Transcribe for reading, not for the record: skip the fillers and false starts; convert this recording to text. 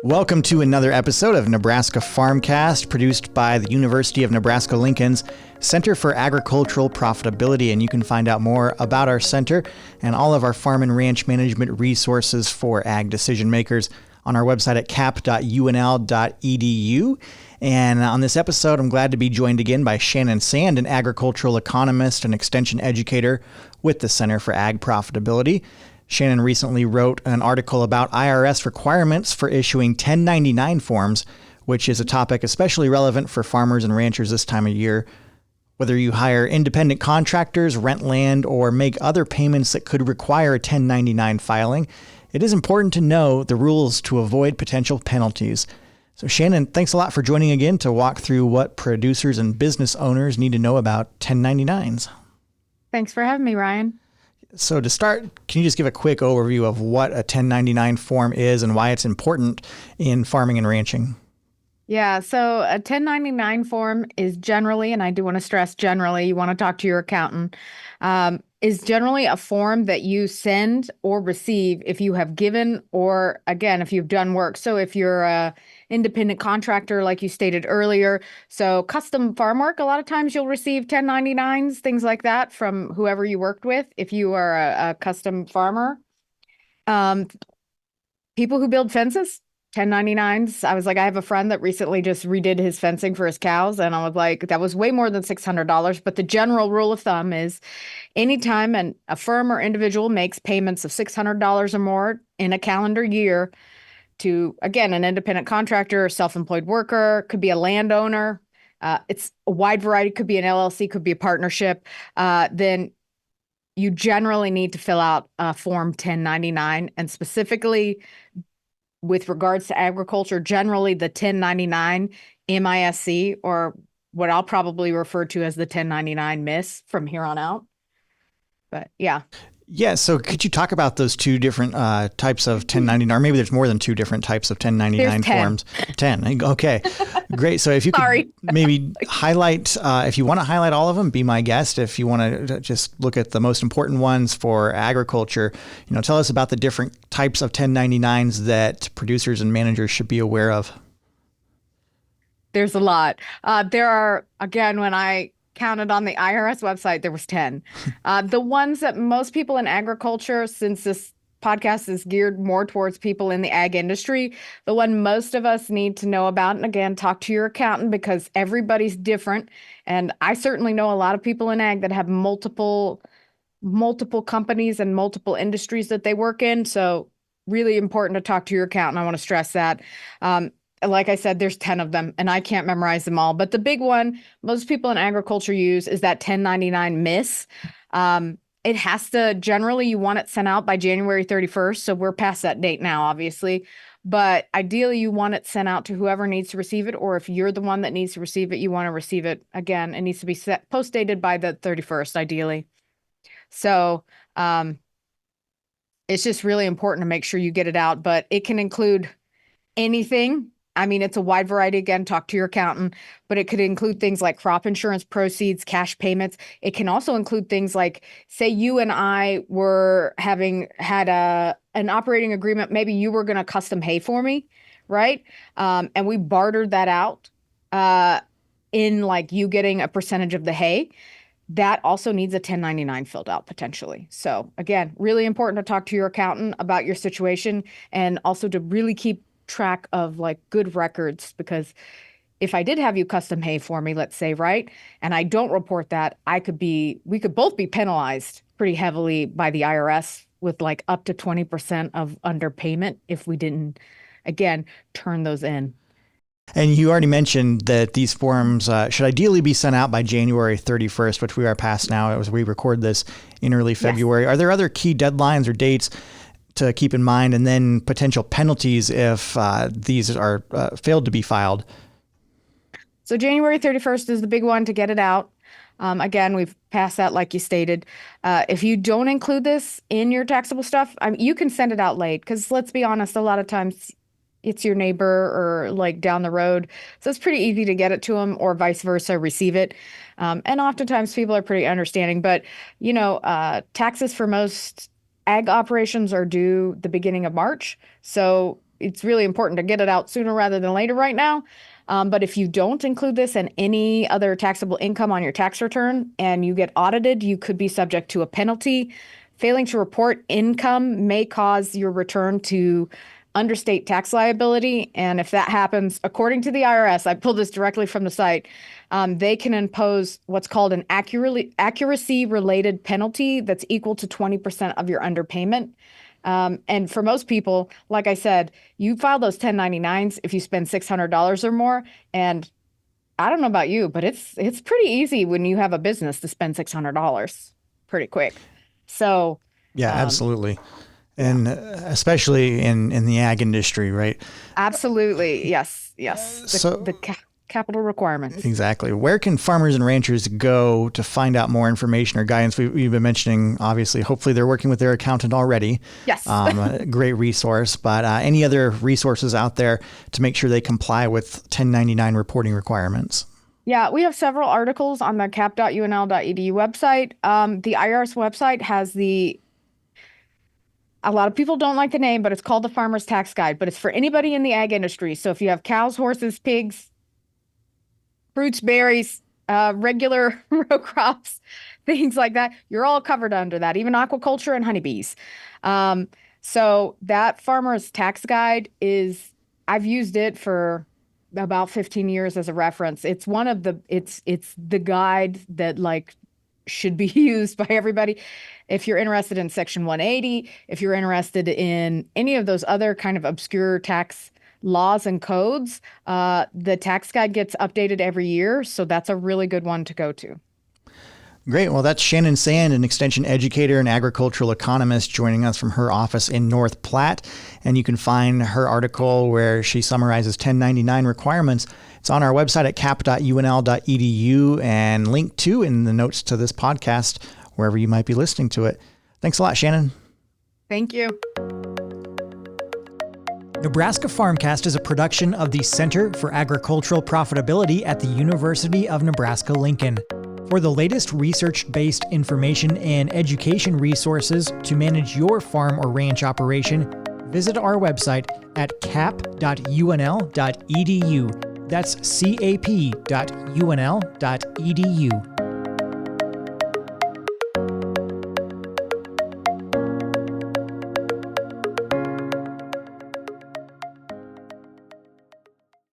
Welcome to another episode of Nebraska Farmcast, produced by the University of Nebraska-Lincoln's Center for Agricultural Profitability. And you can find out more about our center and all of our farm and ranch management resources for ag decision makers on our website at cap.unl.edu. And on this episode, I'm glad to be joined again by Shannon Sand, an agricultural economist and extension educator with the Center for Ag Profitability. Shannon recently wrote an article about IRS requirements for issuing 1099 forms, which is a topic especially relevant for farmers and ranchers this time of year. Whether you hire independent contractors, rent land, or make other payments that could require a 1099 filing, it is important to know the rules to avoid potential penalties. So Shannon, thanks a lot for joining again to walk through what producers and business owners need to know about 1099s. Thanks for having me, Ryan. So to start, can you just give a quick overview of what a 1099 form is and why it's important in farming and ranching? Yeah, so a 1099 form is generally, and I do want to stress generally, you want to talk to your accountant, is generally a form that you send or receive if you have given or, again, if you've done work. So if you're a independent contractor, like you stated earlier, so custom farm work, a lot of times you'll receive 1099s, things like that from whoever you worked with if you are a custom farmer. People who build fences, 1099s. I was like, I have a friend that recently just redid his fencing for his cows, and I was like, that was way more than $600. But the general rule of thumb is anytime a firm or individual makes payments of $600 or more in a calendar year to, again, an independent contractor or self-employed worker, could be a landowner, it's a wide variety, could be an LLC, could be a partnership, then you generally need to fill out Form 1099, and specifically with regards to agriculture, generally the 1099 MISC, or what I'll probably refer to as the 1099 MIS from here on out. But yeah. Yeah. So could you talk about those two different types of 1099, or maybe there's more than two different types of 1099 forms? 10. Okay, great. So if you could maybe highlight, if you want to highlight all of them, be my guest. If you want to just look at the most important ones for agriculture, tell us about the different types of 1099s that producers and managers should be aware of. There's a lot. There are, again, when I counted on the IRS website, there was 10. The ones that most people in agriculture, since this podcast is geared more towards people in the ag industry, the one most of us need to know about, and again, talk to your accountant because everybody's different. And I certainly know a lot of people in ag that have multiple companies and multiple industries that they work in. So really important to talk to your accountant. I want to stress that. Like I said, there's 10 of them, and I can't memorize them all. But the big one most people in agriculture use is that 1099 MIS. It has to, generally, you want it sent out by January 31st. So we're past that date now, obviously. But ideally, you want it sent out to whoever needs to receive it. Or if you're the one that needs to receive it, you want to receive it. Again, it needs to be post-dated by the 31st, ideally. So it's just really important to make sure you get it out. But it can include anything. I mean, it's a wide variety. Again, talk to your accountant, but it could include things like crop insurance proceeds, cash payments. It can also include things like, say you and I were had an operating agreement. Maybe you were going to custom hay for me, right? And we bartered that out in like you getting a percentage of the hay. That also needs a 1099 filled out potentially. So again, really important to talk to your accountant about your situation, and also to really keep track of like good records, because if I did have you custom hay for me, let's say, right, and I don't report that, we could both be penalized pretty heavily by the IRS with like up to 20% of underpayment if we didn't, again, turn those in. And you already mentioned that these forms should ideally be sent out by January 31st, which we are past now as we record this in early February. Yes. Are there other key deadlines or dates to keep in mind, and then potential penalties if these are failed to be filed? So January 31st is the big one to get it out. Again, we've passed that, like you stated. If you don't include this in your taxable stuff, you can send it out late, because let's be honest, a lot of times it's your neighbor or like down the road. So it's pretty easy to get it to them, or vice versa, receive it. And oftentimes people are pretty understanding, but taxes for most ag operations are due the beginning of March. So it's really important to get it out sooner rather than later right now. But if you don't include this and any other taxable income on your tax return and you get audited, you could be subject to a penalty. Failing to report income may cause your return to understate tax liability. And if that happens, according to the IRS, I pulled this directly from the site, they can impose what's called an accuracy-related penalty that's equal to 20% of your underpayment. And for most people, like I said, you file those 1099s if you spend $600 or more. And I don't know about you, but it's pretty easy when you have a business to spend $600 pretty quick. So yeah, absolutely. And especially in the ag industry, right? Absolutely. Yes. The capital requirements. Exactly. Where can farmers and ranchers go to find out more information or guidance? We've been mentioning, obviously, hopefully they're working with their accountant already. Yes. A great resource, but any other resources out there to make sure they comply with 1099 reporting requirements? Yeah, we have several articles on the cap.unl.edu website. The IRS website has a lot of people don't like the name, but it's called the Farmer's Tax Guide, but it's for anybody in the ag industry. So if you have cows, horses, pigs, fruits, berries, regular row crops, things like that, you're all covered under that, even aquaculture and honeybees. So that Farmer's Tax Guide I've used it for about 15 years as a reference. It's it's the guide that should be used by everybody. If you're interested in Section 180, if you're interested in any of those other kind of obscure tax laws and codes, the tax guide gets updated every year. So that's a really good one to go to. Great. Well, that's Shannon Sand, an extension educator and agricultural economist, joining us from her office in North Platte. And you can find her article where she summarizes 1099 requirements. It's on our website at cap.unl.edu and linked to in the notes to this podcast, wherever you might be listening to it. Thanks a lot, Shannon. Thank you. Nebraska Farmcast is a production of the Center for Agricultural Profitability at the University of Nebraska-Lincoln. For the latest research-based information and education resources to manage your farm or ranch operation, visit our website at cap.unl.edu. That's cap.unl.edu.